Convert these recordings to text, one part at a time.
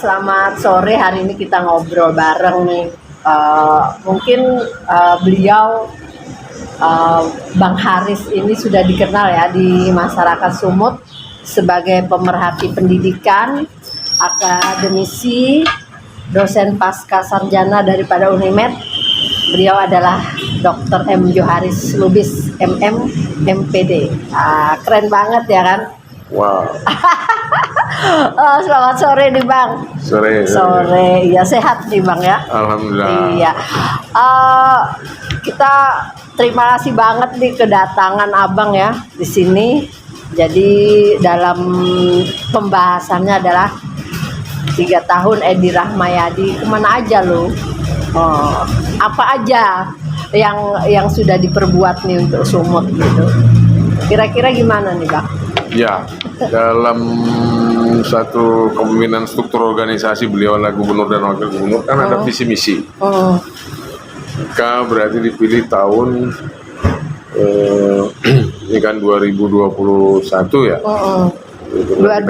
selamat sore. Hari ini kita ngobrol bareng nih. Mungkin beliau Bang Haris ini sudah dikenal ya di masyarakat Sumut sebagai pemerhati pendidikan, akademisi, dosen pasca sarjana daripada Unimed. Beliau adalah Dr. M. Joharis Lubis, MM, MPD. Keren banget ya kan? Wow. Selamat sore nih Bang. Sore. Iya, sehat nih Bang ya. Alhamdulillah. Iya. Kita terima kasih banget nih kedatangan Abang ya di sini. Jadi dalam pembahasannya adalah 3 tahun Edi Rahmayadi. Kemana aja lo? Apa aja yang sudah diperbuat nih untuk Sumut gitu? Kira-kira gimana nih Bang? Ya, dalam satu kepemimpinan struktur organisasi beliau adalah gubernur dan wakil gubernur kan ada visi misi. Berarti dipilih tahun ini kan 2021 ya. 22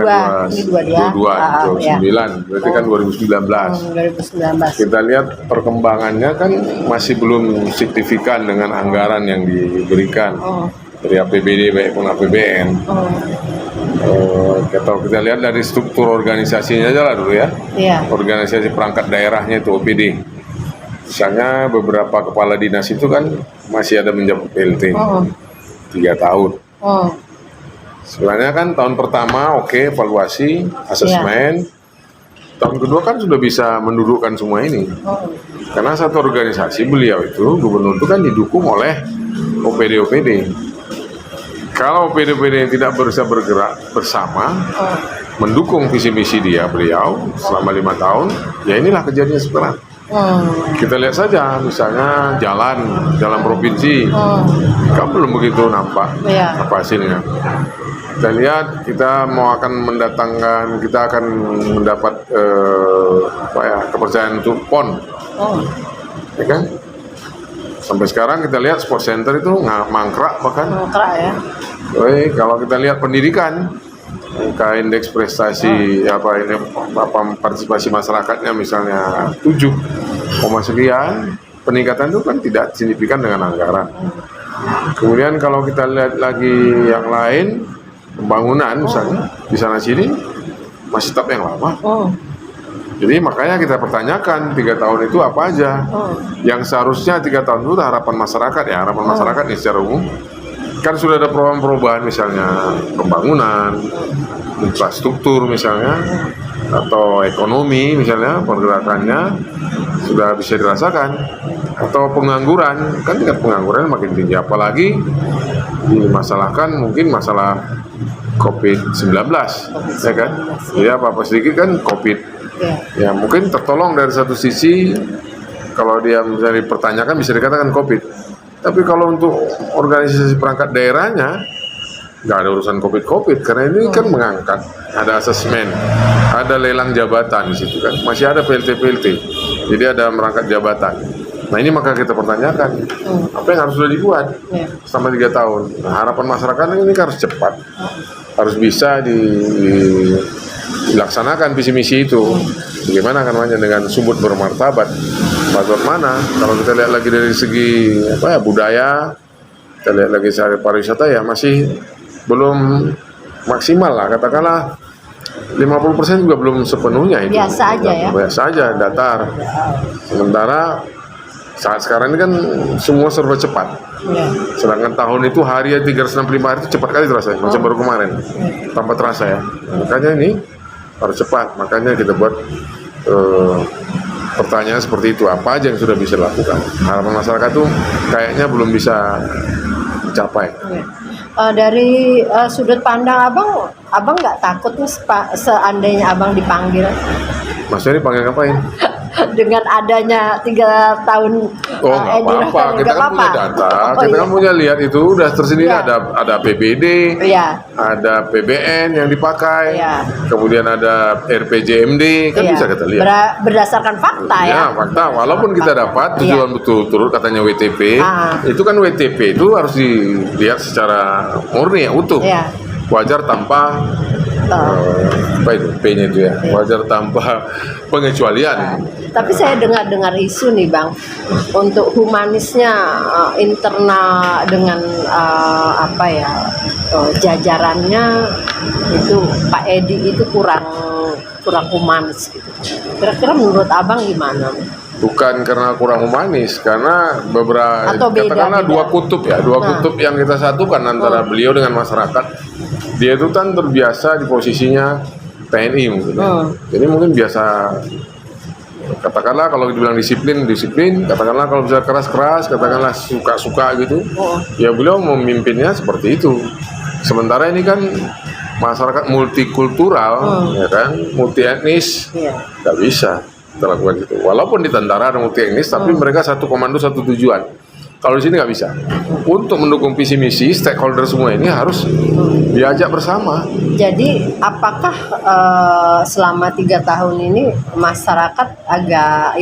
berarti kan 2019. Kita lihat perkembangannya kan masih belum signifikan dengan anggaran yang diberikan dari APBD maupun APBN. Kita lihat dari struktur organisasinya aja lah dulu ya. Organisasi perangkat daerahnya itu OPD. Misalnya beberapa kepala dinas itu kan masih ada menjabat PLT 3 tahun. Sebenarnya kan tahun pertama evaluasi, asesmen. Tahun kedua kan sudah bisa mendudukkan semua ini. Karena satu organisasi beliau itu, gubernur itu kan didukung oleh OPD-OPD. Kalau OPD-OPD yang tidak bisa bergerak bersama, mendukung visi misi beliau selama 5 tahun, ya inilah kejadian sekarang. Kita lihat saja misalnya jalan provinsi, kan belum begitu nampak apa hasilnya. Kita lihat kita akan mendapat kepercayaan untuk PON, ya kan? Sampai sekarang kita lihat sport center itu mangkrak bahkan. Ya. Kalau kita lihat pendidikan, indeks prestasi partisipasi masyarakatnya misalnya 7, sekian, peningkatan itu kan tidak signifikan dengan anggaran. Kemudian kalau kita lihat lagi yang lain, pembangunan misalnya di sana sini masih tetap yang lama. Jadi makanya kita pertanyakan 3 tahun itu apa aja yang seharusnya 3 tahun itu harapan masyarakat ya, masyarakat nih secara umum kan sudah ada perubahan misalnya pembangunan, infrastruktur misalnya, atau ekonomi misalnya pergerakannya sudah bisa dirasakan, atau pengangguran kan tingkat pengangguran makin tinggi, apalagi dimasalahkan mungkin masalah COVID-19 ya kan, ya apa sedikit kan COVID ya mungkin tertolong dari satu sisi. Kalau dia misalnya dipertanyakan bisa dikatakan COVID, tapi kalau untuk organisasi perangkat daerahnya nggak ada urusan COVID karena ini kan mengangkat, ada asesmen, ada lelang jabatan di situ kan, masih ada PLT, jadi ada merangkat jabatan. Nah ini maka kita pertanyakan apa yang harus sudah dibuat selama 3 tahun. Nah, harapan masyarakat ini harus cepat, harus bisa dilaksanakan visi misi itu. Bagaimana kan dengan Sumut bermartabat? Bagaimana kalau kita lihat lagi dari segi budaya, kita lihat lagi sehari pariwisata ya masih belum maksimal lah, katakanlah 50% juga belum sepenuhnya itu. Biasa aja, datar. Sementara saat sekarang ini kan semua serba cepat. Sedangkan tahun itu hari 365 hari itu cepat kali terasa, macam baru kemarin, tanpa terasa ya. Makanya ini harus cepat. Makanya kita buat pertanyaan seperti itu, apa aja yang sudah bisa dilakukan. Harapan masyarakat tuh kayaknya belum bisa dicapai. Dari sudut pandang abang nggak takut nih seandainya abang dipanggil? Maksudnya dipanggil ngapain? Dengan adanya 3 tahun Edi Rahmayadi, kita kan punya data, kita kan punya lihat itu udah tersendiri, ada APBD, ada PBN yang dipakai, kemudian ada RPJMD, kan bisa kita lihat berdasarkan fakta fakta. Walaupun kita dapat tujuan betul-betul katanya WTP, itu kan WTP itu harus dilihat secara murni utuh, wajar tanpa apa itu P-nya itu ya, wajar tanpa pengecualian. Tapi saya dengar isu nih Bang, untuk humanisnya internal dengan jajarannya itu Pak Edi itu kurang humanis gitu. Kira-kira menurut Abang gimana? Bukan karena kurang humanis, karena beberapa Atau beda, katakanlah beda. dua kutub ya, kutub yang kita satukan antara beliau dengan masyarakat. Dia itu kan terbiasa di posisinya TNI mungkin. Jadi mungkin biasa, katakanlah kalau dibilang disiplin, katakanlah kalau bisa keras, katakanlah suka gitu. Ya beliau memimpinnya seperti itu. Sementara ini kan masyarakat multikultural, ya kan, multi etnis, nggak bisa kita lakukan gitu. Walaupun di tentara ada multi etnis, tapi mereka satu komando, satu tujuan. Kalau di sini nggak bisa. Untuk mendukung visi misi, stakeholder semua ini harus diajak bersama. Jadi apakah selama 3 tahun ini masyarakat agak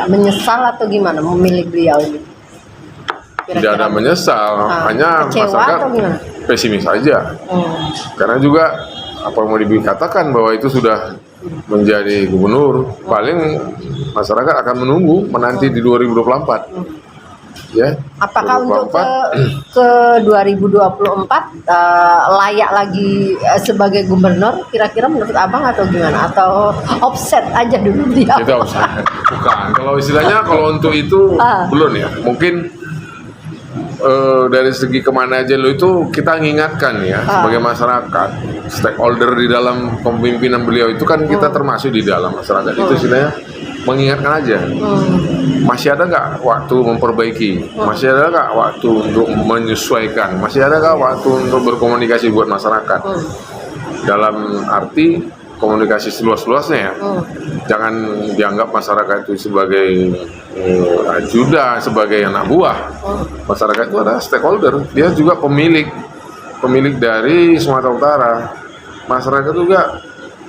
menyesal atau gimana memilih beliau ini? Tidak ada menyesal, hanya kecewa masyarakat atau gimana? pesimis saja. Karena juga apa mau dikatakan bahwa itu sudah menjadi gubernur, paling masyarakat akan menanti di 2024. Ya. Apakah untuk ke 2024 layak lagi sebagai gubernur? Kira-kira menurut Abang atau gimana? Atau offset aja dulu dia? Kita offset. Bukan. Kalau istilahnya kalau untuk itu belum ya. Mungkin dari segi kemana aja lo itu kita mengingatkan ya sebagai masyarakat, stakeholder di dalam kepemimpinan beliau itu kan kita termasuk di dalam masyarakat itu istilahnya mengingatkan aja. Masih ada nggak waktu memperbaiki? Masih ada nggak waktu untuk menyesuaikan? Masih ada nggak waktu untuk berkomunikasi buat masyarakat? Dalam arti komunikasi seluas-luasnya ya. Jangan dianggap masyarakat itu sebagai ajudan, sebagai anak buah. Masyarakat itu adalah stakeholder. Dia juga pemilik dari Sumatera Utara. Masyarakat juga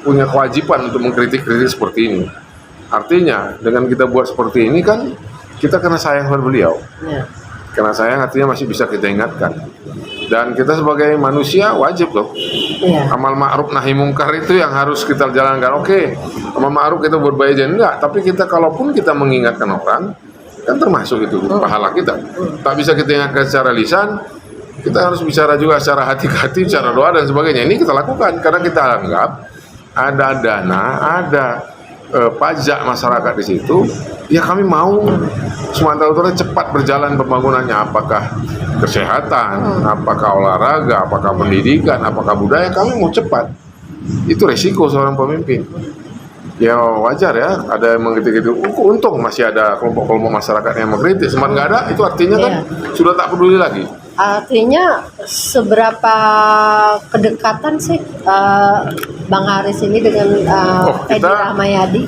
punya kewajiban untuk mengkritik seperti ini. Artinya dengan kita buat seperti ini kan kita kena sayang pada beliau. Karena sayang artinya masih bisa kita ingatkan. Dan kita sebagai manusia wajib loh. Amal ma'ruf nahi mungkar itu yang harus kita jalankan. Oke, amal ma'ruf kita buat baik aja enggak, tapi kita kalaupun kita mengingatkan orang kan termasuk itu pahala kita. Tak bisa kita ingatkan secara lisan, kita harus bicara juga secara hati-hati, secara doa dan sebagainya. Ini kita lakukan karena kita anggap ada dana, ada pajak masyarakat di situ. Ya kami mau Sumatera Utara cepat berjalan pembangunannya, apakah kesehatan, apakah olahraga, apakah pendidikan, apakah budaya, kami mau cepat. Itu resiko seorang pemimpin. Ya wajar ya, ada yang mengkritik itu. Untung masih ada kelompok-kelompok masyarakat yang mengkritik. Semakin nggak ada, itu artinya kan sudah tak peduli lagi. Artinya seberapa kedekatan sih Bang Haris ini dengan Edi Rahmayadi?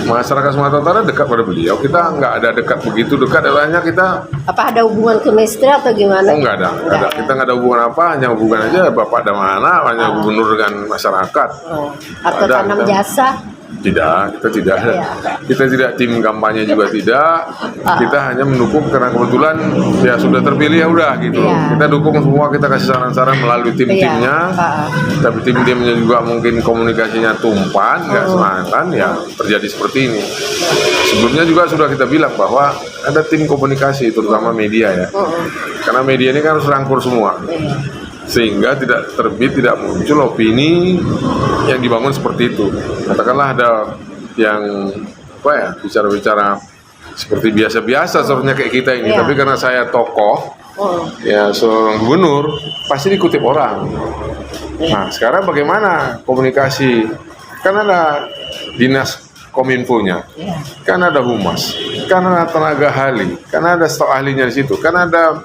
Masyarakat Sumatera Utara dekat pada beliau. Kita nggak ada dekat begitu dekat. Hanya kita. Apa ada hubungan kemistri atau gimana? Oh nggak ada. Kita nggak ada hubungan apa. Hanya hubungan aja bapak dan mana. Hanya gubernur dengan masyarakat. Atau tanam jasa? Tidak, kita tidak. Kita tidak tim kampanye juga tidak. Kita hanya mendukung karena kebetulan ya sudah terpilih ya udah gitu. Kita dukung semua, kita kasih saran-saran melalui tim-timnya. Tapi tim-timnya juga mungkin komunikasinya tumpan, nggak semangat ya terjadi seperti ini. Sebelumnya juga sudah kita bilang bahwa ada tim komunikasi terutama media ya. Karena media ini kan harus rangkul semua. Sehingga tidak muncul opini yang dibangun seperti itu. Katakanlah ada yang bicara-bicara seperti biasa-biasa seharusnya kayak kita ini, tapi karena saya tokoh ya seorang gubernur pasti dikutip orang. Nah sekarang bagaimana komunikasi? Kan ada dinas kominfonya, kan ada humas, kan ada tenaga ahli, kan ada staf ahlinya di situ, kan ada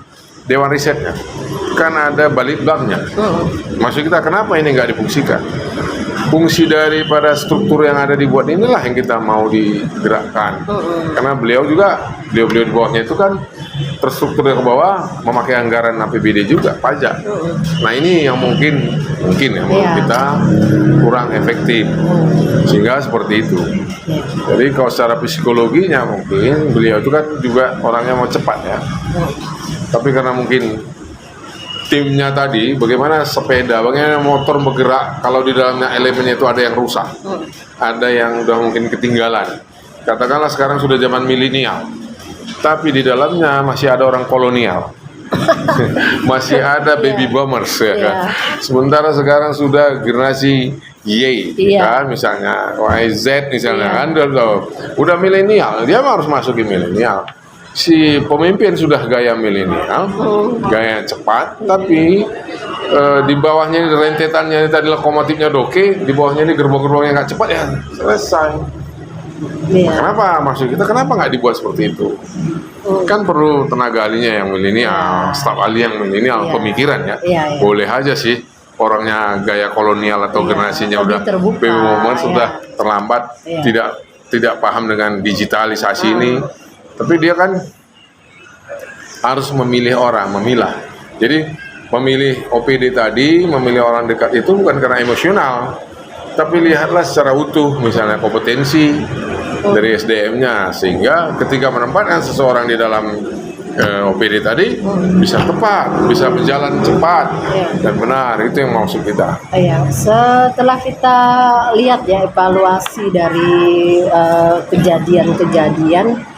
dewan risetnya, kan ada balitbangnya. Maksud kita kenapa ini nggak difungsikan? Fungsi daripada struktur yang ada dibuat inilah yang kita mau digerakkan. Karena beliau di bawahnya itu kan terstruktur ke bawah memakai anggaran APBD juga pajak. Nah ini yang mungkin ya menurut kita kurang efektif sehingga seperti itu. Jadi kalau secara psikologinya mungkin beliau itu kan juga orangnya mau cepat ya. Tapi karena mungkin timnya tadi, bagaimana sepeda, bagaimana motor bergerak kalau di dalamnya elemennya itu ada yang rusak, ada yang udah mungkin ketinggalan. Katakanlah sekarang sudah zaman milenial, tapi di dalamnya masih ada orang kolonial. Masih ada baby boomers ya kan. Sementara sekarang sudah generasi Y kan, misalnya YZ misalnya kan, udah milenial, dia harus masukin milenial. Si pemimpin sudah gaya milenial, gaya cepat, tapi di bawahnya ini rentetannya ini tadi lokomotifnya doke, di bawahnya ini gerbong-gerbongnya nggak cepat, ya selesai. Kenapa maksud kita, kenapa nggak dibuat seperti itu? Kan perlu tenaga ahlinya yang milenial, staf ahli yang milenial, pemikiran ya. Boleh aja sih orangnya gaya kolonial atau generasinya udah baby boomers, sudah terlambat, tidak paham dengan digitalisasi ini. Tapi dia kan harus memilih orang, memilah. Jadi memilih OPD tadi, memilih orang dekat itu bukan karena emosional, tapi lihatlah secara utuh, misalnya kompetensi dari SDM-nya, sehingga ketika menempatkan seseorang di dalam OPD tadi bisa tepat, bisa berjalan cepat dan benar. Itu yang maksud kita. Setelah kita lihat ya evaluasi dari kejadian-kejadian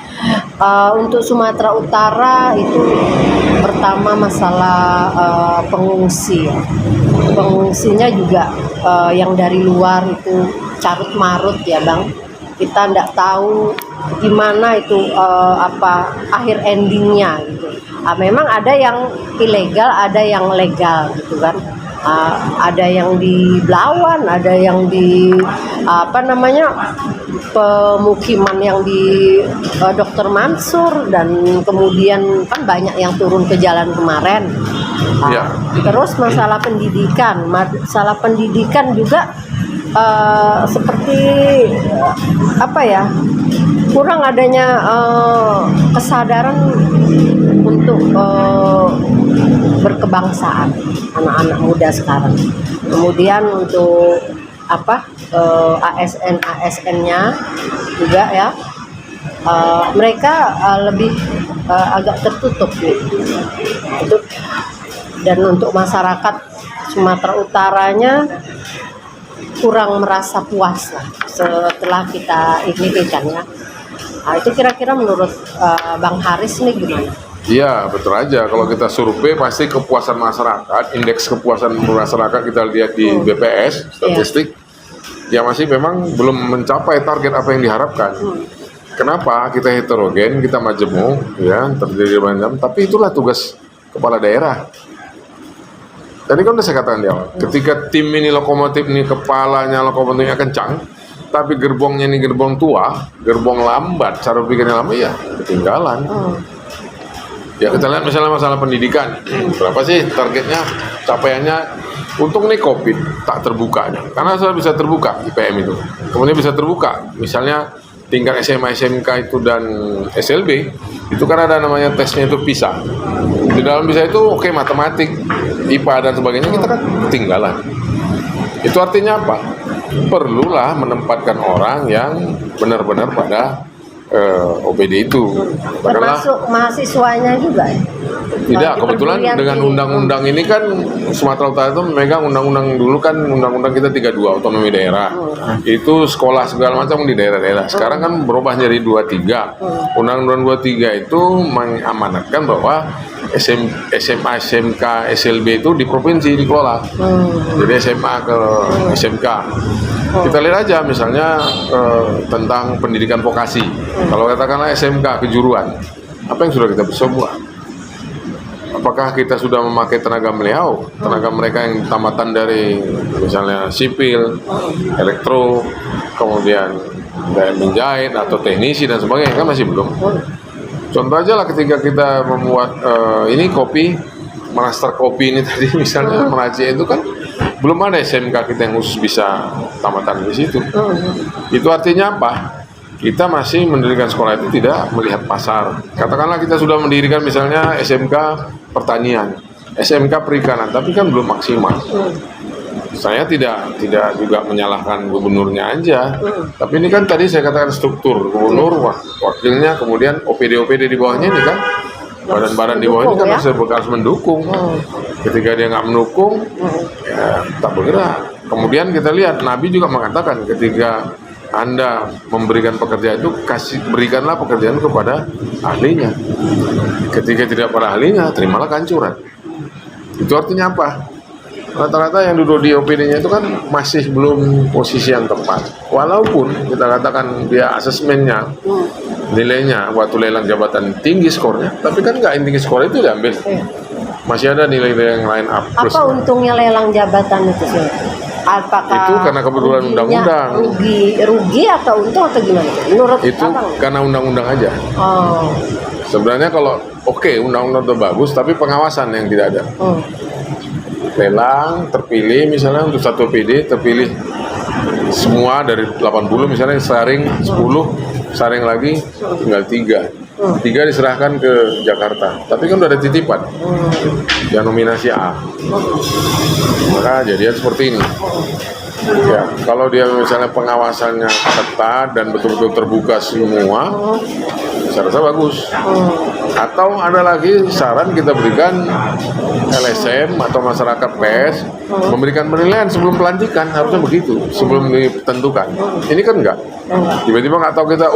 untuk Sumatera Utara, itu pertama masalah pengungsi ya. Pengungsinya juga yang dari luar itu carut marut ya Bang. Kita tidak tahu gimana itu akhir endingnya gitu. Memang ada yang ilegal, ada yang legal gitu kan. Ada yang di Belawan, ada yang di pemukiman yang di Dr. Mansur, dan kemudian kan banyak yang turun ke jalan kemarin. Terus masalah pendidikan juga seperti kurang adanya kesadaran untuk berkebangsaan anak-anak muda sekarang. Kemudian untuk ASN-nya juga ya, mereka lebih agak tertutup gitu. Dan untuk masyarakat Sumatera Utaranya kurang merasa puas lah setelah kita ini kan ya. Itu kira-kira menurut Bang Haris nih gimana? Iya, betul aja. Kalau kita survei pasti kepuasan masyarakat, indeks kepuasan masyarakat kita lihat di BPS statistik, ya masih memang belum mencapai target apa yang diharapkan. Kenapa? Kita heterogen, kita majemuk, ya terdiri banyak. Tapi itulah tugas kepala daerah. Tadi kan udah saya katakan di awal, ketika tim ini lokomotif ini kepalanya lokomotifnya kencang, tapi gerbongnya ini gerbong tua, gerbong lambat, cara pikirnya lambat, ya ketinggalan. Ya kita lihat misalnya masalah pendidikan, berapa sih targetnya, capaiannya? Untuk nih COVID tak terbuka, karena sudah bisa terbuka IPM itu, kemudian bisa terbuka, misalnya tingkat SMA, SMK itu dan SLB, itu kan ada namanya tesnya itu PISA. Di dalam PISA itu matematik, IPA dan sebagainya kita kan ketinggalan. Itu artinya apa? Perlulah menempatkan orang yang benar-benar pada OPD itu. Termasuk mahasiswanya juga ya? Tidak, kebetulan dengan undang-undang ini kan Sumatera Utara itu memegang undang-undang, dulu kan undang-undang kita 32 otonomi daerah. Itu sekolah segala macam di daerah-daerah. Sekarang kan berubah jadi 23. Undang-undang 23 itu mengamanatkan bahwa SMA, SMK, SLB itu di provinsi dikelola. Jadi SMA ke SMK. Kita lihat aja misalnya tentang pendidikan vokasi. Kalau katakanlah SMK kejuruan, apa yang sudah kita bisa buat? Apakah kita sudah memakai tenaga beliau, tenaga mereka yang tamatan dari misalnya sipil, elektro, kemudian menjahit atau teknisi dan sebagainya, kan masih belum. Contoh aja lah ketika kita membuat ini kopi, master kopi ini tadi misalnya meracik itu kan belum ada SMK kita yang khusus bisa tamatan di situ. Itu artinya apa? Kita masih mendirikan sekolah itu tidak melihat pasar. Katakanlah kita sudah mendirikan misalnya SMK pertanian, SMK perikanan, tapi kan belum maksimal. Saya tidak juga menyalahkan gubernurnya aja, tapi ini kan tadi saya katakan struktur gubernur, wakilnya, kemudian OPD di bawahnya ini kan badan-badan di bawah ini kan mendukung, ya? harus mendukung. Ketika dia nggak mendukung, ya tak bergerak. Kemudian kita lihat Nabi juga mengatakan ketika Anda memberikan pekerjaan itu berikanlah pekerjaan kepada ahlinya. Ketika tidak pada ahlinya, terimalah kehancuran. Itu artinya apa? Rata-rata yang duduk di OPD-nya itu kan masih belum posisi yang tepat. Walaupun kita katakan dia asesmennya, nilainya waktu lelang jabatan tinggi skornya, tapi kan nggak tinggi skor itu diambil. Masih ada nilai-nilai yang lain A+. Apa untungnya lelang jabatan itu sih? Apakah Itu karena kebetulan ruginya undang-undang. rugi atau untung atau gimana? Menurut Itu abang? karena undang-undang aja. Oh. Sebenarnya kalau undang-undang itu bagus, tapi pengawasan yang tidak ada. Lelang terpilih misalnya untuk satu PD terpilih semua dari 80 misalnya saring 10, saring lagi tinggal 3 diserahkan ke Jakarta, tapi kan udah ada titipan yang nominasi A, maka jadinya seperti ini. Ya, kalau dia misalnya pengawasannya ketat dan betul-betul terbuka semua, saya rasa bagus. Atau ada lagi saran kita berikan LSM atau masyarakat PS memberikan penilaian sebelum pelantikan, harusnya begitu, sebelum ditentukan. Ini kan enggak. Tiba-tiba nggak tahu kita,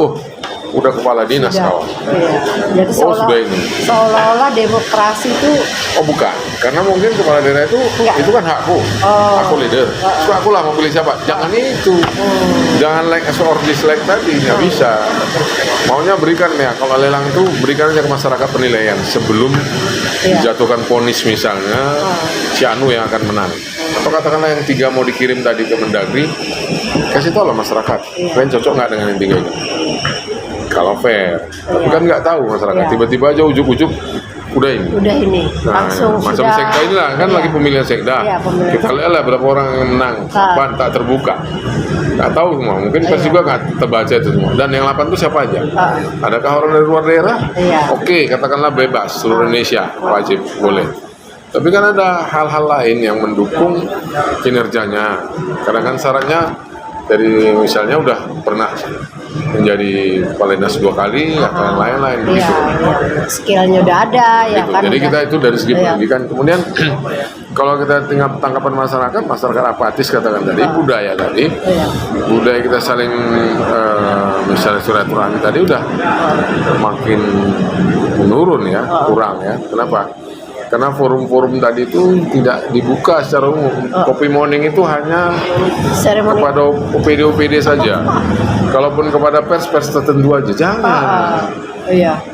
udah kepala dinas kawan. Iya. Jadi Sudah ini. seolah-olah demokrasi itu Bukan, karena mungkin kepala daerah itu kan hakku, aku leader. So, aku lah mau pilih siapa? Jangan itu, jangan like or dislike tadi, nggak bisa. Maunya berikan ya, kalau lelang itu berikan aja ke masyarakat penilaian sebelum dijatuhkan vonis misalnya si Anu yang akan menang. Atau katakanlah yang 3 mau dikirim tadi ke Mendagri, kasih tahu lah masyarakat, kalian cocok nggak dengan yang 3 itu? Kalau fair, tapi kan nggak tahu masyarakat. Tiba-tiba aja ujuk-ujuk udah ini. Nah, langsung macam sudah. sekda inilah kan lagi pemilihan sekda. Kita lihat lah berapa orang yang menang, kapan tak terbuka. Nggak tahu semua, mungkin pers juga nggak terbaca itu semua. Dan yang 8 itu siapa aja? Adakah orang dari luar daerah? Oke, katakanlah bebas seluruh Indonesia, wajib boleh. Tapi kan ada hal-hal lain yang mendukung kinerjanya. Kadang kan syaratnya dari misalnya udah pernah menjadi kepala dinas 2 kali atau yang lain-lain gitu. Skillnya udah ada ya Gitu. kan. Jadi kita itu dari segi pendidikan. Kemudian kalau kita tinggal tanggapan masyarakat apatis katakan tadi, budaya tadi, budaya kita saling misalnya silaturahmi tadi udah makin menurun ya, kurang ya. Kenapa? Karena forum-forum tadi itu tidak dibuka secara umum. Kopi morning itu hanya kepada OPD saja. Kalaupun kepada pers tertentu aja, jangan.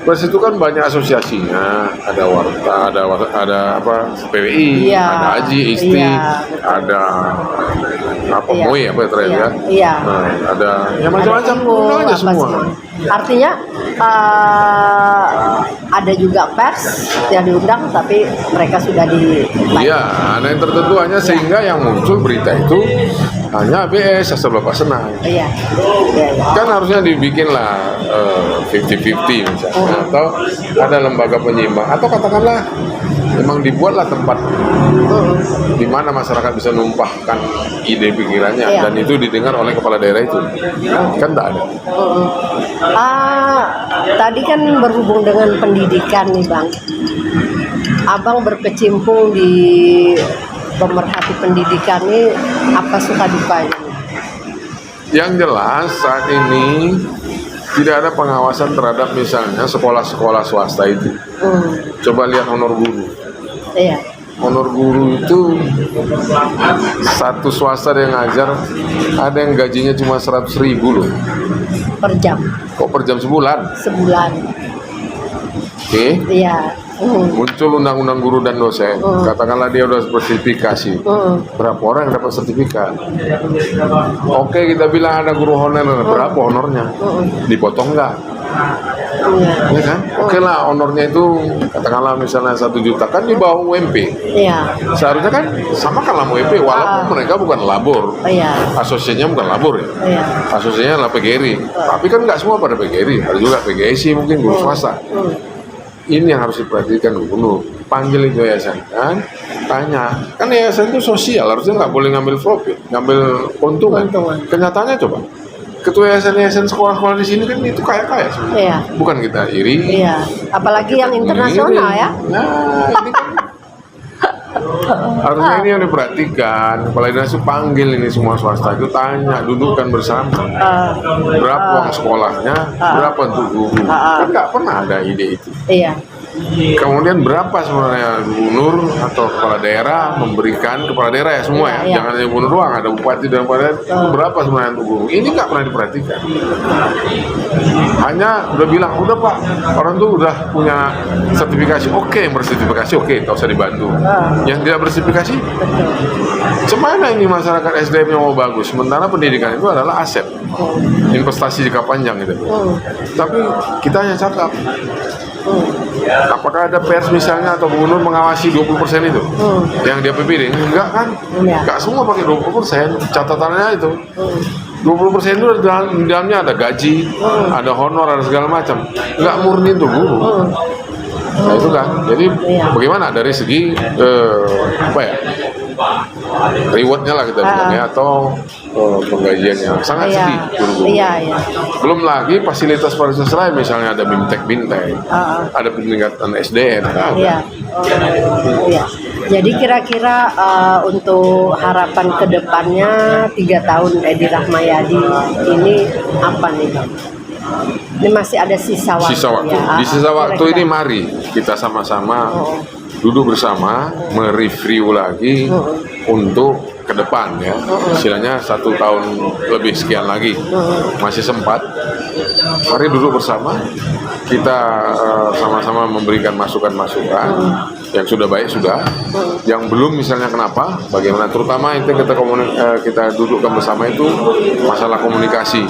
Pers itu kan banyak asosiasinya, ada Warta, ada apa PWI, ada Aji, Isti, ada apa MOI apa terakhir ya. Nah, ada ya macam-macam undang aja semua. Artinya ada juga pers yang diundang tapi mereka sudah di. Iya, ada yang tertentu hanya sehingga yang muncul berita itu hanya ABS asal Bapak senang. Kan harusnya dibikin lah 50-50 misalnya, atau ada lembaga penyimbang, atau katakanlah memang dibuatlah tempat di mana masyarakat bisa numpahkan ide pikirannya dan itu didengar oleh kepala daerah itu. Kan tak ada. Tadi kan berhubung dengan pendidikan nih Bang. Abang berkecimpung di pemerhati pendidikan ini, apa suka dukanya? Yang jelas saat ini tidak ada pengawasan terhadap misalnya sekolah-sekolah swasta itu. Coba lihat honor guru. Honor guru itu satu swasta yang ngajar ada yang gajinya cuma 100.000 loh. Per jam. Kok per jam sebulan? Sebulan. Oke. Iya. Muncul undang-undang guru dan dosen. Katakanlah dia udah bersertifikasi. Berapa orang yang dapat sertifikat? Oke, kita bilang ada guru honor. Berapa honornya? Dipotong nggak? Ya kan? Oke lah, honornya itu katakanlah misalnya 1 juta kan di bawah UMP. Seharusnya kan sama kan lah UMP walaupun mereka bukan labor. Asosiasinya bukan labor ya. Asosiasinya adalah PGRI. Tapi kan nggak semua pada PGRI. Ada juga PGSI mungkin guru swasta. Ini yang harus diperhatikan gubernur. Panggil itu yayasan kan, tanya. Kan yayasan itu sosial, harusnya nggak boleh ngambil profit, ngambil keuntungan. Kenyataannya coba. ketua yayasan sekolah-sekolah di sini kan itu kaya-kaya semua. Iya. Bukan kita iri. Iya. Apalagi yang internasional ya. Nah, ini kan harusnya ini yang diperhatikan. Kepala dinas itu panggil ini semua swasta itu tanya, dudukkan bersama. Berapa uang sekolahnya, berapa untuk guru. Kan nggak pernah ada ide itu. Iya. Kemudian berapa sebenarnya gubernur atau kepala daerah memberikan kepala daerah ya semua ya, Iya. jangan hanya gubernur doang, ada bupati dan kepala daerah, berapa sebenarnya untuk guru. Ini nggak pernah diperhatikan. Hanya udah bilang, udah Pak, orang tuh udah punya sertifikasi, oke, yang bersertifikasi oke, tak usah dibantu. Yang tidak bersertifikasi, semana ini masyarakat SDM yang mau bagus, sementara pendidikan itu adalah aset, investasi jangka panjang gitu. Tapi kita hanya cakap. Apakah ada pers misalnya atau gubernur mengawasi 20% itu yang di APBD? Enggak kan? Enggak semua pakai 20%. Catatannya itu 20% itu di dalamnya ada gaji, ada honor, ada segala macam. Enggak murni untuk guru. Nah itu kan. Jadi bagaimana dari segi apa ya? Rewardnya lah kita bilang ya, atau penggajiannya sangat sedih guru-guru. Iya. Belum lagi fasilitas lain, misalnya ada bimtek, ada peningkatan SDM. Iya. Iya. Jadi kira-kira untuk harapan kedepannya 3 tahun Edi Rahmayadi ini apa nih Bang? Ini masih ada sisa waktu. Di sisa waktu ini mari kita sama-sama duduk bersama, mereview lagi untuk ke depan ya. Istilahnya 1 tahun lebih sekian lagi masih sempat. Mari duduk bersama, kita sama-sama memberikan masukan-masukan. Yang sudah baik sudah, yang belum misalnya kenapa, bagaimana, terutama itu kita dudukkan bersama itu masalah komunikasi,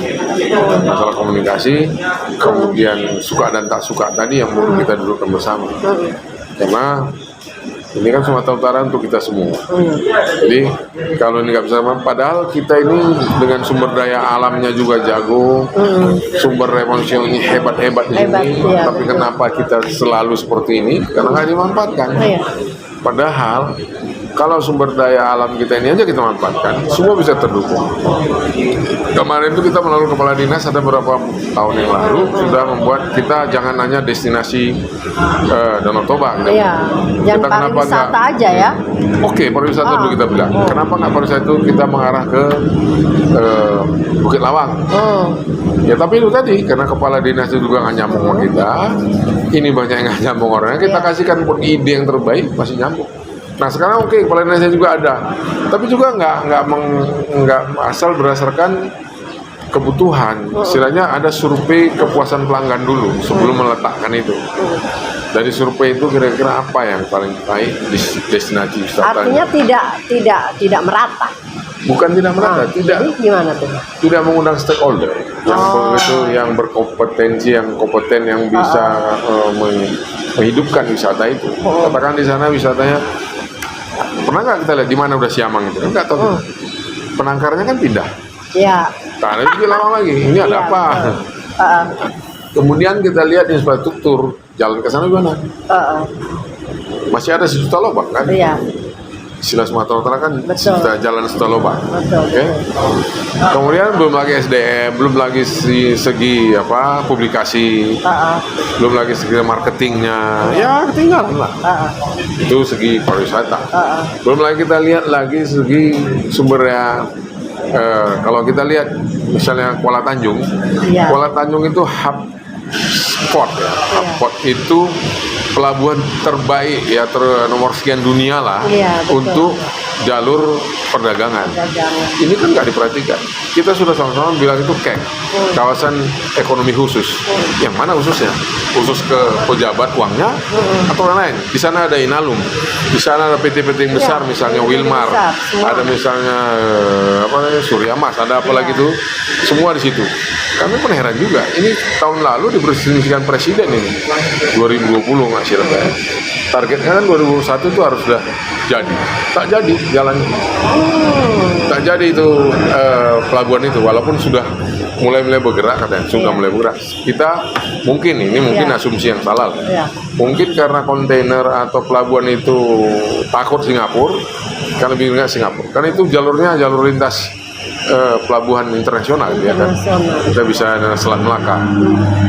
kemudian suka dan tak suka tadi yang perlu kita dudukkan bersama. Karena ini kan Sumatera Utara untuk kita semua. Jadi kalau ini nggak bisa, padahal kita ini dengan sumber daya alamnya juga jago, sumber emosionalnya hebat-hebat di sini. Tapi kenapa kita selalu seperti ini? Karena nggak dimanfaatkan. Padahal kalau sumber daya alam kita ini aja kita manfaatkan, semua bisa terdukung. Kemarin itu kita melalui kepala dinas ada beberapa tahun yang lalu sudah membuat kita jangan hanya destinasi Danau Toba. Yang pariwisata aja ya. Oke, pariwisata dulu kita bilang. Kenapa nggak pariwisata itu kita mengarah ke Bukit Lawang? Ya tapi itu tadi karena kepala dinas itu juga nggak nyambung sama kita. Ini banyak yang nggak nyambung orangnya. Kita kasihkan pun ide yang terbaik masih nyambung. Nah sekarang oke, kepala dinasnya juga ada, tapi juga nggak asal berdasarkan kebutuhan. Istilahnya ada survei kepuasan pelanggan dulu sebelum meletakkan itu. Dari survei itu kira-kira apa yang paling baik di destinasi wisata? Artinya tidak merata. Bukan tidak merata, Jadi gimana tuh? tidak mengundang stakeholder yang berkompetensi, yang kompeten, yang bisa menghidupkan wisata itu. Katakan di sana wisatanya, pernah nggak kita lihat di mana udah siamang itu? Kan nggak tahu. Penangkarnya kan pindah. Ya. Tak ada juga lama lagi. Ini ada apa? Kemudian kita lihat infrastruktur jalan ke sana gimana? Masih ada sejuta lubang kan? Iya. Istilah Sumatera Utara kan jalan sejuta lubang. Oke. Kemudian belum lagi SDM, belum lagi segi publikasi, belum lagi segi marketingnya, ya ketinggalan lah. Itu segi pariwisata. Belum lagi kita lihat lagi segi sumbernya. Kalau kita lihat misalnya Kuala Tanjung, Kuala Tanjung itu hub port ya. Hub port itu pelabuhan terbaik ya, nomor sekian dunia lah untuk jalur perdagangan. Ini kan nggak diperhatikan. Kita sudah sama-sama bilang itu kawasan ekonomi khusus. Yang mana khususnya? Khusus ke pejabat uangnya atau orang lain? Di sana ada Inalum, di sana ada PT-PT yang besar, misalnya Wilmar, ada misalnya Surya Mas, ada apa lagi tuh? Semua di situ. Kami pun heran juga. Ini tahun lalu diberhentikan presiden ini 2020 nggak sih ya? Targetnya kan 2021 itu harus sudah jadi. Tak jadi jalannya. Tak jadi itu pelabuhan itu, walaupun sudah mulai bergerak katanya, sudah mulai bergerak. Kita mungkin asumsi yang salah. Mungkin karena kontainer atau pelabuhan itu takut Singapura, kan lebih enggak Singapura. Kan itu jalur lintas pelabuhan internasional ya kan. Internasional. Kita bisa Selat Melaka,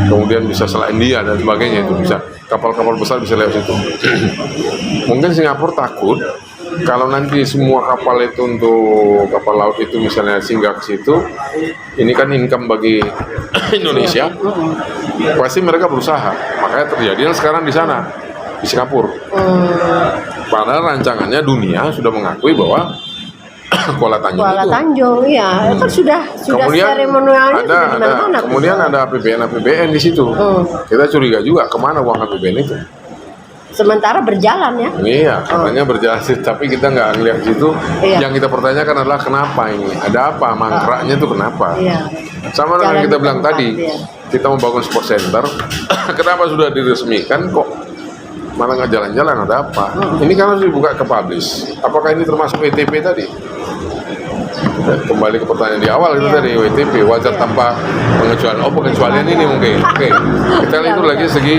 kemudian bisa Selat India dan sebagainya, itu bisa kapal-kapal besar bisa lewat situ. Mungkin Singapura takut kalau nanti semua kapal itu untuk kapal laut itu misalnya singgah ke situ, ini kan income bagi Indonesia, pasti mereka berusaha. Makanya terjadi sekarang di sana, di Singapura. Padahal rancangannya dunia sudah mengakui bahwa Kuala Tanjung Kuala itu. Tanjung, iya, kan sudah Kemudian seremonialnya sudah di ada mana-mana. kemudian ada APBN di situ. Kita curiga juga kemana uang APBN itu. Sementara berjalan ya. Iya, katanya berjalan sih, tapi kita nggak ngeliat situ. Iya. Yang kita pertanyakan adalah kenapa ini? Ada apa? Mangkraknya itu kenapa? Iya. Sama dengan Jalan kita di bilang tempat, tadi, iya. kita membangun sport center. Kenapa sudah diresmikan kok malah nggak jalan-jalan? Ada apa? Ini kan harus dibuka ke publish. Apakah ini termasuk WTP tadi? Kembali ke pertanyaan di awal itu Iya. tadi, WTP wajar tanpa pengecualian. Oh, pengecualian ini mungkin. Oke. Kita lihat itu lagi segi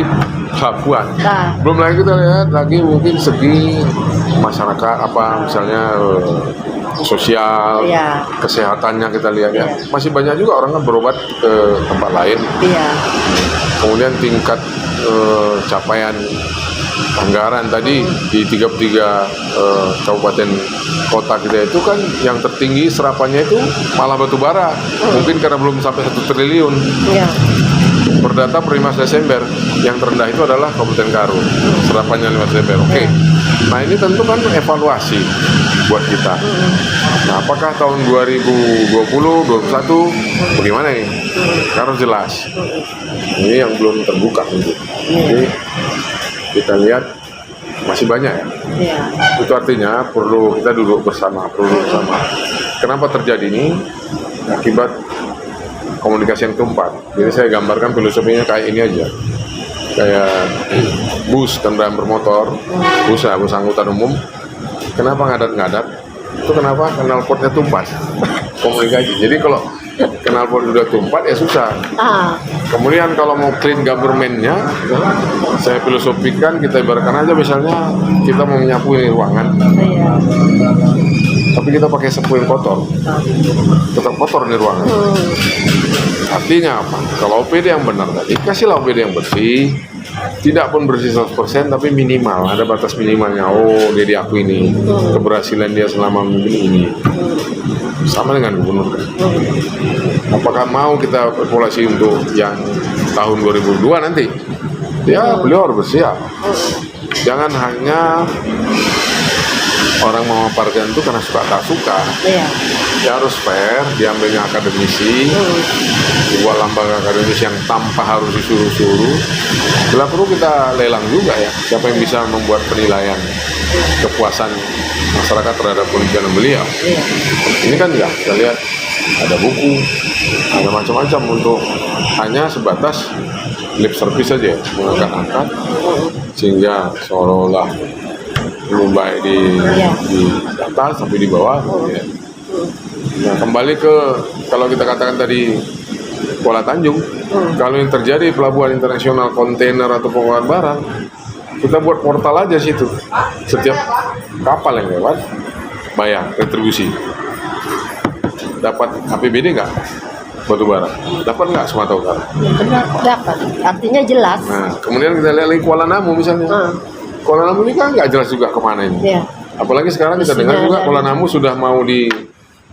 pelabuhan. Nah. Belum lagi kita lihat lagi mungkin segi masyarakat apa misalnya sosial, Iya. kesehatannya kita lihat ya. Iya. Masih banyak juga orang kan berobat ke tempat lain. Iya. Kemudian tingkat capaian anggaran tadi di 33 kabupaten kota kita itu kan yang tertinggi serapannya itu malah batu bara. Mungkin karena belum sampai 1 triliun. Iya. Berdata per 15 Desember, yang terendah itu adalah Kabupaten Karo, serapannya 15 Desember. Oke. Nah ini tentu kan evaluasi buat kita. Nah apakah tahun 2020, 2021 bagaimana ini? Harus jelas. Ini yang belum terbuka tentu. Jadi kita lihat masih banyak ya. Iya. Itu artinya perlu kita duduk bersama, Kenapa terjadi ini? Akibat komunikasi yang tumpat. Jadi saya gambarkan filosofinya kayak ini aja. Kayak bus, kendaraan bermotor, bus angkutan umum. Kenapa ngadat-ngadat? Itu kenapa? Knalpotnya tumpat. Komunikasi. Jadi kalau knalpot sudah tumpat ya susah. Kemudian kalau mau clean government-nya, saya filosofikan, kita ibaratkan aja misalnya kita mau menyapu ini ruangan, Iya. tapi kita pakai sapu yang kotor, tetap kotor nih ruangan. Artinya apa? Kalau OPD yang benar tadi, kasihlah OPD yang bersih, tidak pun bersih 100%, tapi minimal, ada batas minimalnya. Oh, dia diakui ini, keberhasilan dia selama memimpin ini. Sama dengan gubernur. Apakah mau kita evaluasi untuk yang tahun 2002 nanti? Ya, beliau harus bersiap. Jangan hanya orang memaparkan itu karena suka tak suka. Iya. Ya harus fair, diambilnya akademisi, dibuat lambang akademis yang tanpa harus disuruh-suruh. Bila perlu kita lelang juga ya, siapa yang bisa membuat penilaian kepuasan masyarakat terhadap pemimpinan beliau. Iya. Ini kan enggak, kita lihat ada buku, ada macam-macam untuk hanya sebatas lip service saja, mengangkat-angkat sehingga seolah-olah belum baik di atas tapi di bawah. Ya. Nah, kembali ke kalau kita katakan tadi Kuala Tanjung, kalau yang terjadi pelabuhan internasional kontainer atau pengangkut barang, kita buat portal aja situ. Setiap kapal yang lewat bayar retribusi. Dapat APBD nggak? Batu bara. Dapat nggak Sumatera Utara? Dapat. Artinya jelas. Nah, kemudian kita lihat lagi Kuala Namu misalnya. Kuala Namu ini kan nggak jelas juga kemana ini. Iya. Apalagi sekarang kita dengar juga Kuala Namu sudah mau di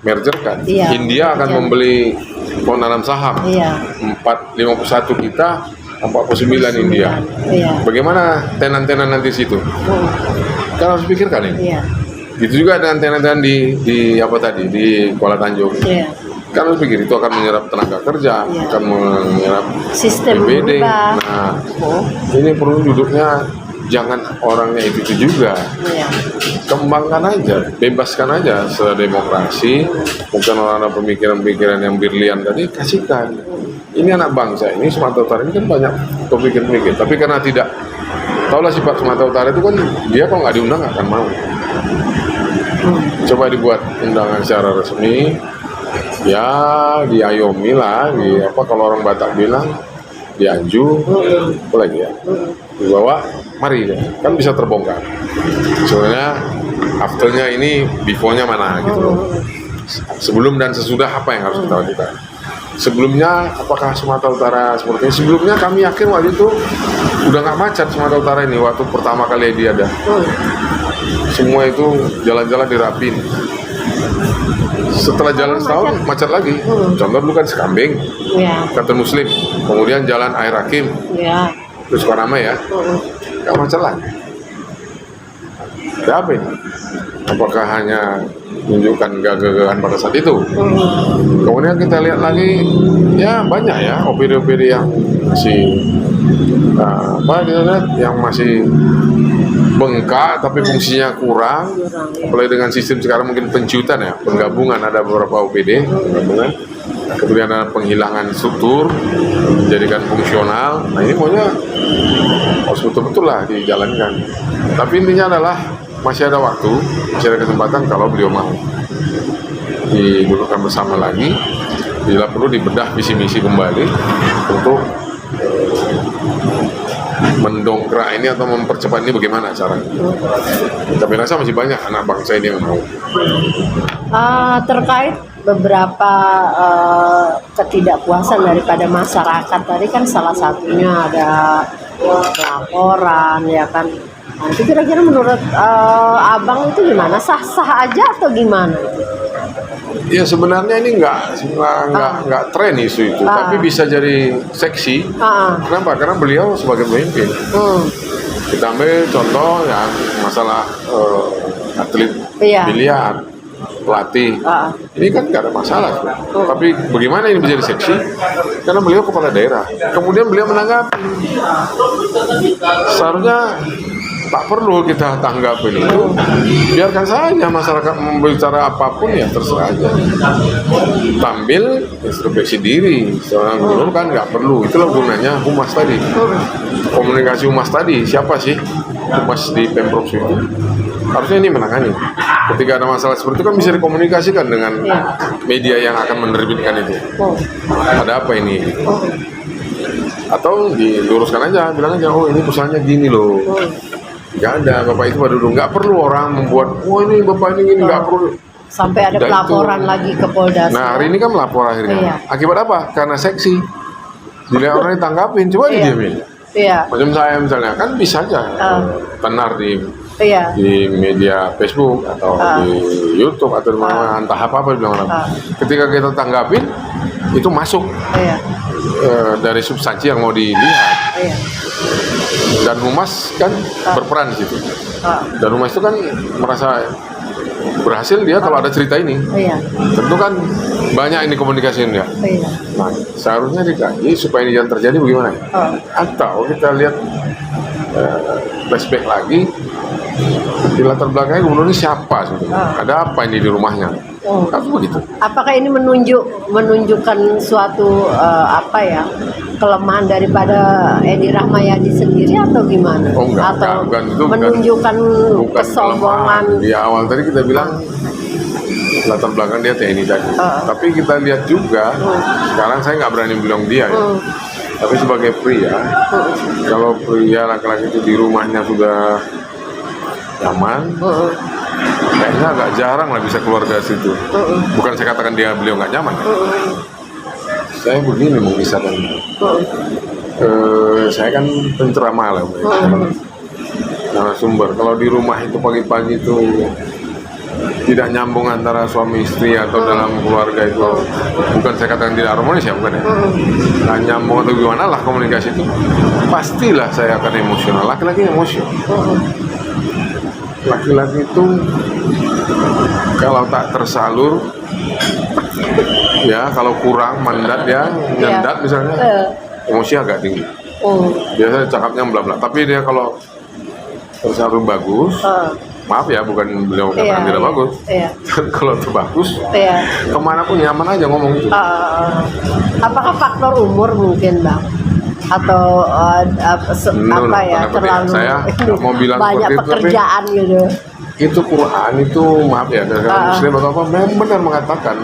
mergerkan. Iya. India akan membeli penanaman saham. Iya. 51 kita, 49 India. Iya. Bagaimana tenan-tenan nanti situ? Kan harus pikirkan ini. Iya. Gitu juga dengan tenan-tenan di apa tadi di Kuala Tanjung. Iya. Kan harus pikir itu akan menyerap tenaga kerja, Iya. akan menyerap Sistem PBD. berubah. Nah, ini perlu duduknya jangan orangnya itu juga. Iya. Kembangkan aja, bebaskan aja sedemokrasi. Bukan orang ada pemikiran-pemikiran yang brilian tadi, kasihkan. Ini anak bangsa, ini Sumatera Utara ini kan banyak pemikir-pemikir. Tapi karena tidak tahulah sifat Sumatera Utara itu kan dia kalau nggak diundang nggak akan mau. Coba dibuat undangan secara resmi, ya diayomi lah, di apa kalau orang Batak bilang dianju, apa lagi ya, dibawa, mari ya, kan bisa terbongkar. Sebenarnya afternya ini before-nya mana gitu loh. sebelum dan sesudah apa yang harus kita lakukan. Sebelumnya, apakah Sumatera Utara seperti ini? Sebelumnya kami yakin waktu itu udah nggak macet Sumatera Utara ini waktu pertama kali dia ada. Semua itu jalan-jalan dirapin. Setelah jalan setahun macet lagi. Contoh dulu kan Sekambing, Kata Muslim, kemudian Jalan Air Hakim, terus Sukaramai ya, nggak macet lagi. Ada apa ini? Apakah hanya menunjukkan gagahan pada saat itu? Kemudian kita lihat lagi, ya banyak ya OPD-OPD yang masih yang masih bengkak tapi fungsinya kurang. Apalagi dengan sistem sekarang mungkin penciutan ya, penggabungan, ada beberapa OPD penggabungan, kemudian ada penghilangan struktur menjadikan fungsional. Nah ini maunya harus betul-betul lah dijalankan. Tapi intinya adalah masih ada waktu, masih ada kesempatan kalau beliau mau didudukkan bersama lagi, bila perlu dibedah visi misi kembali untuk mendongkrak ini atau mempercepat ini bagaimana caranya. Tapi rasa masih banyak anak bangsa ini yang mau. Terkait beberapa ketidakpuasan daripada masyarakat tadi kan salah satunya ada laporan ya kan. Nanti kira-kira menurut abang itu gimana? Sah-sah aja atau gimana? Ya sebenarnya ini nggak tren isu itu, tapi bisa jadi seksi. Kenapa? Karena beliau sebagai pemimpin. Kita ambil contoh yang masalah atlet biliar, pelatih. Ini kan nggak ada masalah. Tapi bagaimana ini menjadi seksi? Karena beliau kepala daerah. Kemudian beliau menanggapi. Seharusnya tak perlu kita tanggapin itu, biarkan saja masyarakat membicara apapun ya terserah aja. Tampil introspeksi diri, seorang gubernur kan nggak perlu. Itulah gunanya humas tadi, komunikasi humas tadi. Siapa sih humas di Pemprov itu? Harusnya ini menangani. Ketika ada masalah seperti itu kan bisa dikomunikasikan dengan media yang akan menerbitkan itu. Ada apa ini? Atau diluruskan aja, bilang aja, oh ini pesannya gini loh. Nggak ada, Bapak itu pada dulu. Nggak perlu orang membuat, oh ini Bapak ini nggak perlu. Sampai ada pelaporan lagi ke Polda. Nah hari ini kan melapor akhirnya. Akibat apa? Karena seksi. Dilihat orang ditanggapin, coba didiamin. Macam saya misalnya, kan bisa aja tenar di media Facebook atau di YouTube atau di mana, entah apa dibilang orang. Ketika kita tanggapin, itu masuk dari substansi yang mau dilihat. Dan humas kan berperan di situ. Dan humas itu kan merasa berhasil dia kalau ada cerita ini. Tentu kan banyak ini komunikasiin dia. Nah, seharusnya dikaji supaya ini jangan terjadi bagaimana? Atau kita lihat flashback lagi, di latar belakangnya gubernur ini siapa sebetulnya? Ada apa ini di rumahnya? Kan begitu. Apakah ini menunjukkan suatu kelemahan daripada Edi Rahmayadi sendiri atau gimana? Atau menunjukkan kesombongan? Di awal tadi kita bilang latar belakang dia TNI tadi. Tapi kita lihat juga, sekarang saya nggak berani bilang dia ya. Tapi sebagai pria, kalau pria laki-laki itu di rumahnya sudah nyaman, kayaknya agak jarang lah bisa keluar dari situ. Bukan saya katakan beliau nggak nyaman. Saya begini mengisahkan. Saya kan penceramah lah, narasumber. Kalau di rumah itu pagi-pagi itu tidak nyambung antara suami istri atau dalam keluarga itu, bukan saya katakan tidak harmonis ya, bukan ya. Nah, nyambung atau gimana lah komunikasi itu, pastilah saya akan emosional. Laki-laki emosional. Laki-laki itu kalau tak tersalur, ya kalau kurang mandat ya, nyendat misalnya, emosi agak tinggi. Biasanya cakapnya bla bla. Tapi dia kalau tersalur bagus, maaf ya, bukan beliau katakan tidak bagus. Kalau itu bagus, kemanapun nyaman aja ngomong itu. Apakah faktor umur mungkin, Bang? Atau terlalu saya mau bilang banyak pekerjaan itu, gitu. Itu Quran itu, maaf ya, kalau Muslim atau apa, memang benar mengatakan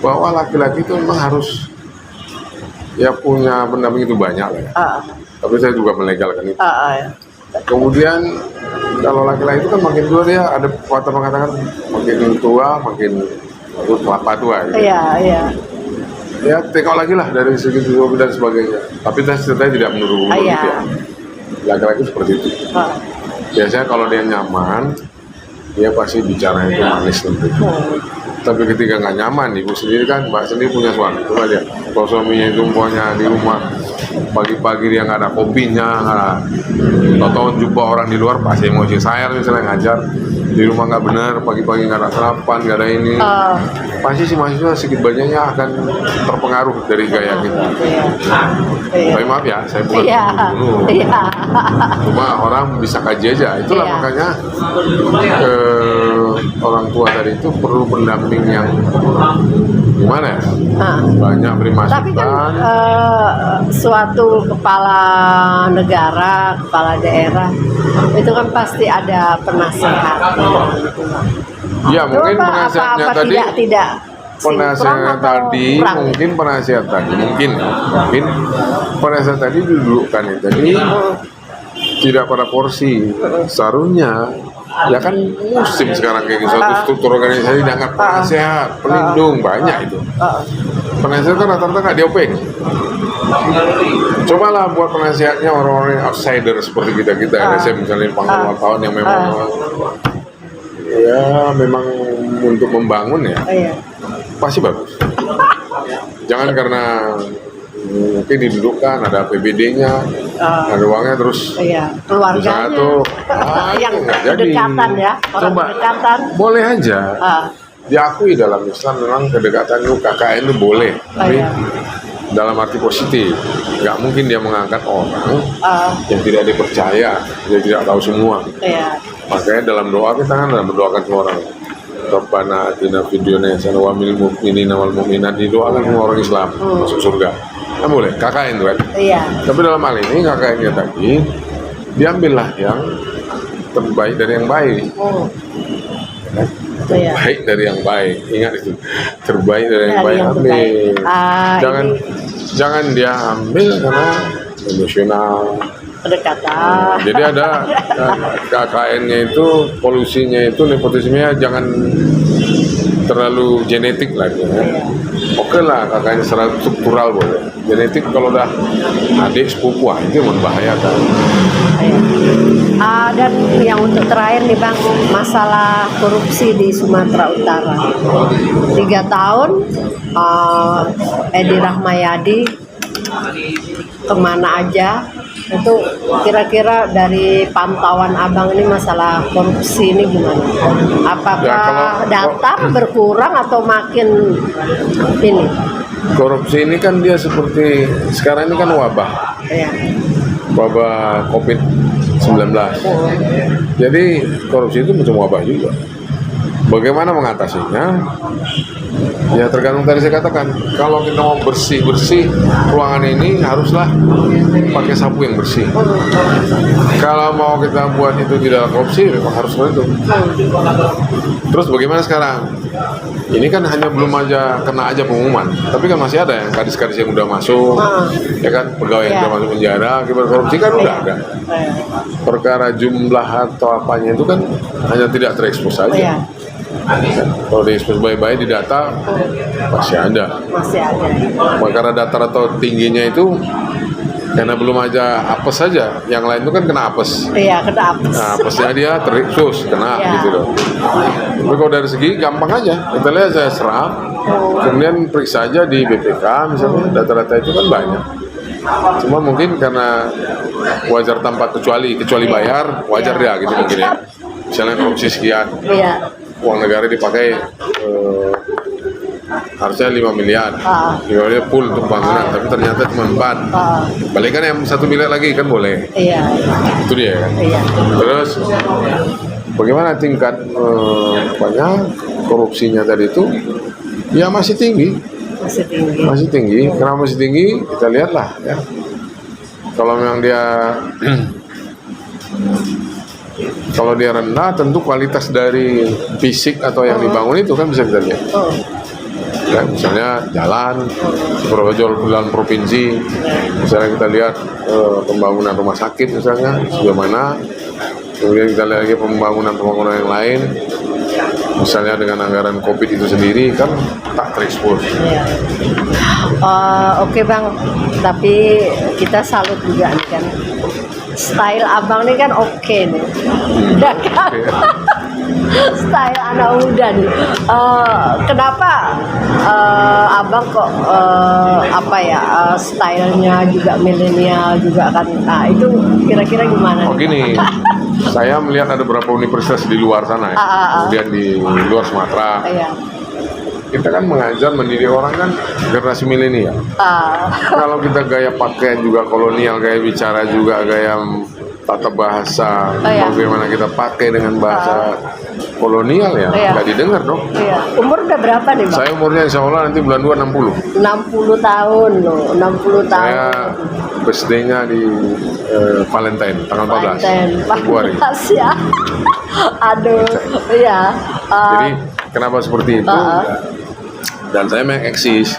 bahwa laki-laki itu memang harus ya punya benda begitu banyak lah ya. Tapi saya juga melegalkan itu. Kemudian kalau laki-laki itu kan makin tua dia ada kata mengatakan makin tua makin itu kelapa tua gitu. Iya, iya. Ya tengok lagi lah dari segi psikologi dan sebagainya. Tapi saya tidak menurut Iya. gitu ya. Laki-laki seperti itu. Oh. Biasanya kalau dia nyaman, dia pasti bicara itu manis tentu. Tapi ketika nggak nyaman, ibu sendiri kan, mbak sendiri punya suami, coba lihat. Kalau suaminya itu umpamanya di rumah pagi-pagi dia nggak ada kopinya, atau jumpa orang di luar pasti emosi. Saya misalnya ngajar di rumah nggak benar, pagi-pagi nggak ada sarapan, nggak ada ini, pasti si mahasiswa sedikit banyaknya akan terpengaruh dari gaya kita. Iya. Tapi maaf ya, saya bukan Iya. guru. Iya. Cuma orang bisa kaji aja. Itulah Iya. makanya orang tua tadi itu perlu pendamping yang gimana ya? Banyak beri masukan. Tapi kan suatu kepala negara, kepala daerah itu kan pasti ada penasehat. Ya mungkin penasihatnya apa tadi. tidak Penasihat tadi mungkin penasihat tadi mungkin penasihat tadi didudukkan itu tadi tidak pada porsi. Seharusnya ya kan musim sekarang kayak gitu, suatu struktur organisasi dianggap penasehat, pelindung, banyak itu. Penasihat kan rata-rata nggak diopeng. Cobalah buat penasihatnya orang-orang outsider seperti kita LSM misalnya pangkat wartawan yang memang ya memang untuk membangun ya. Pasti bagus. Jangan karena mungkin didudukkan ada APBD-nya, ada uangnya terus keluarganya tuh, yang nggak jadi. kedekatan ya, orang Coba, kedekatan. boleh aja. Diakui dalam Islam memang kedekatan itu KKN itu boleh, tapi dalam arti positif. Nggak mungkin dia mengangkat orang yang tidak dipercaya, dia tidak tahu semua. Makanya dalam doa kita kan mendoakan semua orang. Rabbana atina fid dunya hasanah wa fil mu'minina wal mu'minat, didoakan semua orang Islam masuk surga. Kan boleh, KKN kan? Iya. Tapi dalam hal ini KKN-nya tadi diambillah yang terbaik dari yang baik. Terbaik dari yang baik. Ingat itu. Terbaik dari yang baik ambil. Jangan dia ambil karena emosional. Kedekatan. Jadi ada KKN-nya itu polusinya itu nepotismenya jangan terlalu genetik lagi ya. Oke lah KKN secara struktural boleh. Genetik kalau udah adik sepupu itu membahayakan. Dan yang untuk terakhir nih Bang, masalah korupsi di Sumatera Utara. 3 tahun Edi Rahmayadi kemana aja, itu kira-kira dari pantauan Abang ini masalah korupsi ini gimana? Apakah datar berkurang atau makin ini? Korupsi ini kan dia seperti sekarang ini kan wabah COVID-19. Jadi korupsi itu macam wabah juga. Bagaimana mengatasinya? Ya tergantung tadi saya katakan. Kalau kita mau bersih-bersih ruangan ini haruslah pakai sapu yang bersih. Kalau mau kita buat itu tidak korupsi, memang harus itu. Terus bagaimana sekarang? Ini kan hanya belum aja kena aja pengumuman, tapi kan masih ada yang kadis-kadis yang udah masuk, ya kan pegawai yang udah masuk penjara akibat korupsi kan udah ada. Perkara jumlah atau apanya itu kan hanya tidak terekspos saja. Kalau diekspos baik-baik di data masih ada. Karena datar atau tingginya itu karena belum aja apes saja, yang lain itu kan kena apes. Iya, kena apes. Nah, apesnya dia terekspos, kena gitu loh. Tapi kalau dari segi gampang aja, kita lihat saya serap, kemudian periksa aja di BPK misalnya, data-data itu kan banyak. Cuma mungkin karena wajar tanpa kecuali bayar, wajar dia gitu mungkin ya. Misalnya korupsi sekian. Uang negara dipakai harusnya 5 miliar. 5 miliar full untuk bangunan, tapi ternyata cuma 4. Balikan yang 1 miliar lagi kan boleh. Itu dia kan. Terus bagaimana tingkat korupsinya tadi itu? Ya masih tinggi. Masih tinggi. Kenapa masih tinggi? Kita lihatlah ya. Kalau memang dia kalau dia rendah, tentu kualitas dari fisik atau yang dibangun itu kan bisa kita lihat. Ya, misalnya jalan, beberapa jalan provinsi, misalnya kita lihat pembangunan rumah sakit misalnya sejauh mana, kemudian kita lihat lagi pembangunan yang lain, misalnya dengan anggaran COVID itu sendiri kan tak terekspos. Iya. Oke Bang, tapi kita salut juga nih kan. Style abang nih kan oke nih. Udah kan? Oke. Style anak muda nih. Kenapa abang kok stylenya juga milenial juga kan? Nah itu kira-kira gimana? Oh gini, saya melihat ada beberapa universitas di luar sana ya, kemudian di luar Sumatera. Iya. Kita kan mengajar mendidik orang kan generasi milenial. Kalau kita gaya pakaian juga kolonial, gaya bicara juga, gaya tata bahasa, Iya. bagaimana kita pakai dengan bahasa kolonial ya, Iya. nggak didengar dong. Iya. Umur udah berapa nih Bang? Saya umurnya insya Allah nanti bulan 2 60. 60 tahun loh, 60 tahun. Saya birthday-nya di Valentine, tanggal 14 Februari. Ya. Aduh, iya. Jadi kenapa seperti itu? Dan saya memang eksis,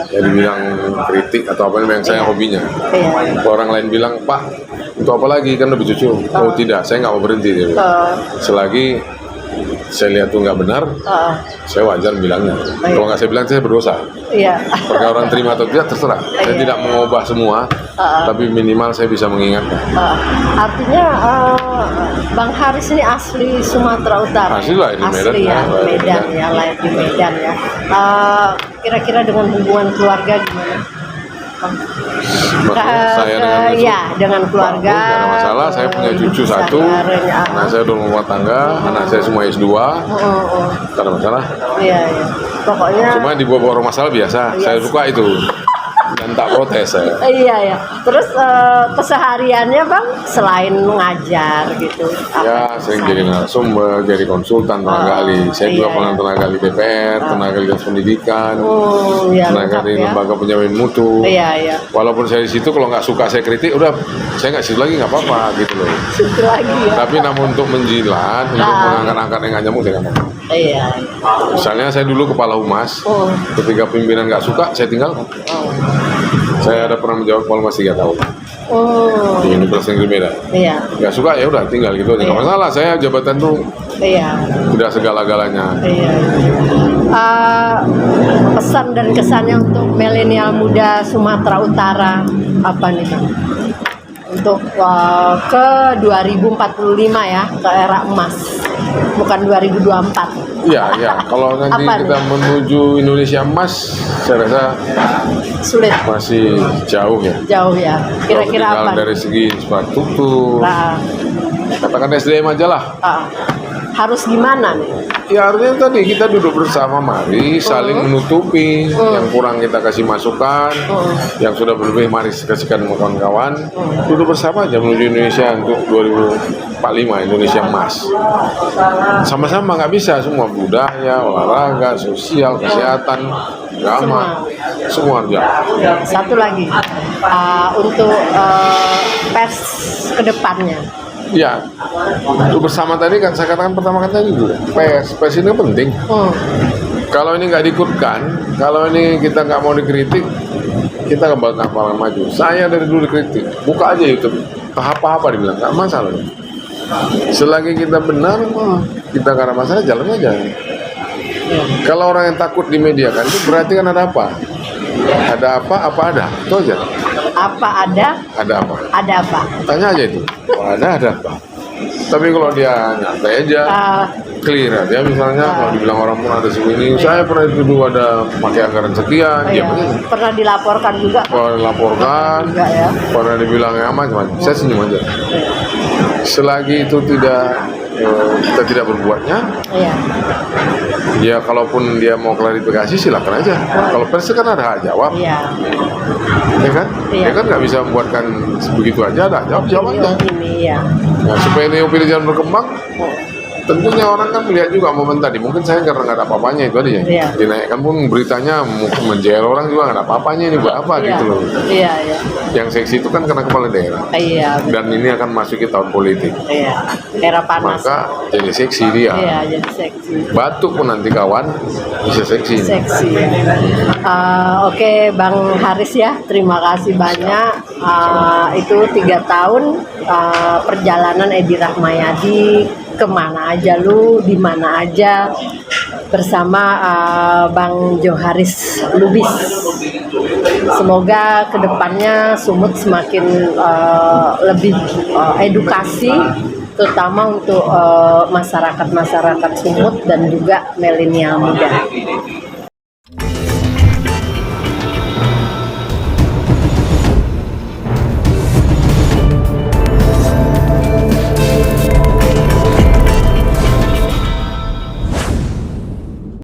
ya dibilang kritik atau apa memang saya hobinya. Iya. Kalau orang lain bilang, Pak, untuk apa lagi kan lebih cucu. Oh tidak, saya nggak mau berhenti. Dia bilang. Selagi saya lihat itu nggak benar, saya wajar bilangnya. Kalau nggak saya bilang, saya berdosa. Iya. Apakah orang terima atau tidak terserah. Saya tidak mengubah semua, tapi minimal saya bisa mengingatkan. Artinya Bang Haris ini asli Sumatera Utara. Asli lah, di Medan. Asli ya, Nah, Medan ya, lahir di Medan ya. Kira-kira dengan hubungan keluarga gimana? Maksudnya saya dengan Yusuf, ya dengan keluarga. bagus, nggak ada masalah. Saya punya cucu satu, anak saya udah rumah tangga, anak saya semua S2, nggak ada masalah. Iya, iya. Pokoknya. Cuma dibawa orang masalah biasa, saya suka itu dan tak protes saya. Iya ya. Terus kesehariannya Bang selain mengajar gitu. Ya, sering jadi narasumber, jadi konsultan tenaga ahli. Saya juga pernah tenaga ahli DPR, tenaga ahli dinas pendidikan, Iya, tenaga lengkap ahli ya. lembaga penjamin mutu. Iya, iya. Walaupun saya di situ kalau nggak suka saya kritik, udah saya nggak situ lagi nggak apa-apa gitu loh. Situ lagi ya. Tapi namun untuk menjilat, untuk mengangkat-angkat yang nggak nyambung saya nggak mau. Iya. Misalnya saya dulu kepala humas, ketika pimpinan nggak suka, saya tinggalkan. Saya ada pernah menjawab kepala humas 3 tahun di Universitas Negeri Medan. Iya. Nggak suka ya udah tinggal gitu aja. Nggak masalah, saya jabatan tuh Iya. tidak segala-galanya. Iya. Pesan dan kesannya untuk milenial muda Sumatera Utara apa nih Bang? Untuk ke 2045 ya, ke era emas, bukan 2024. Iya, iya. Kalau nanti Apa kita nih? menuju Indonesia emas, saya rasa Sulit, masih jauh ya. jauh ya. Kira-kira Kalau apa? dari segi infrastruktur, Nah, katakan SDM aja lah. harus gimana nih? Ya artinya tadi kita duduk bersama, mari saling menutupi yang kurang kita kasih masukan, yang sudah berlebih mari kasihkan sama kawan-kawan, duduk bersama aja menuju Indonesia untuk 2045 Indonesia emas. Sama-sama nggak bisa semua budaya, olahraga, sosial, kesehatan, agama, semua harus jalan. Satu lagi untuk pers kedepannya. Ya, itu bersama tadi kan saya katakan pertama kan tadi dulu, pers ini penting. Kalau ini nggak diikutkan, kalau ini kita nggak mau dikritik, kita nggak bakal maju. Saya dari dulu dikritik, buka aja YouTube, apa-apa dibilang nggak masalah. Selagi kita benar, kita nggak ada masalah, jalan aja. Kalau orang yang takut di media kan, itu berarti kan ada apa? Ada apa ada, itu aja. Apa ada? Ada apa? Ada apa? Tanya aja itu. Kalau ada apa? Tapi kalau dia nyantai aja, clear aja. Misalnya kalau dibilang orang pun ada segini, saya pernah dituduh ada pakai anggaran sekian, dia pernah dilaporkan juga. pernah dilaporkan, Juga ya. pernah dibilang ya macam-macam. Saya senyum aja. Selagi itu kita tidak berbuatnya, Iya. ya kalaupun dia mau klarifikasi silakan aja. Kalau pers kan ada hak jawab, Iya. ya kan? Iya. Ya kan nggak bisa membuatkan begitu aja, ada jawab aja. Ini ya. Nah, supaya ini opini jangan berkembang, tentunya orang kan melihat juga momen tadi. Mungkin saya karena nggak ada apa-apanya itu aja ya. Iya. Dinaikkan pun beritanya mungkin menjel orang juga nggak ada apa-apanya ini buat apa gitu loh. Iya, iya. Yang seksi itu kan karena kepala daerah. Iya. Dan ini akan masuki tahun politik. Iya. Era panas. Maka jadi seksi dia. Iya, jadi seksi. Batuk pun nanti kawan bisa seksi. Seksi ya. Oke Bang Haris ya, terima kasih banyak. itu 3 tahun perjalanan Edi Rahmayadi, kemana aja lu, di mana aja, bersama Bang Joharis Lubis. Semoga kedepannya Sumut semakin lebih edukasi, terutama untuk masyarakat Sumut dan juga milenial muda.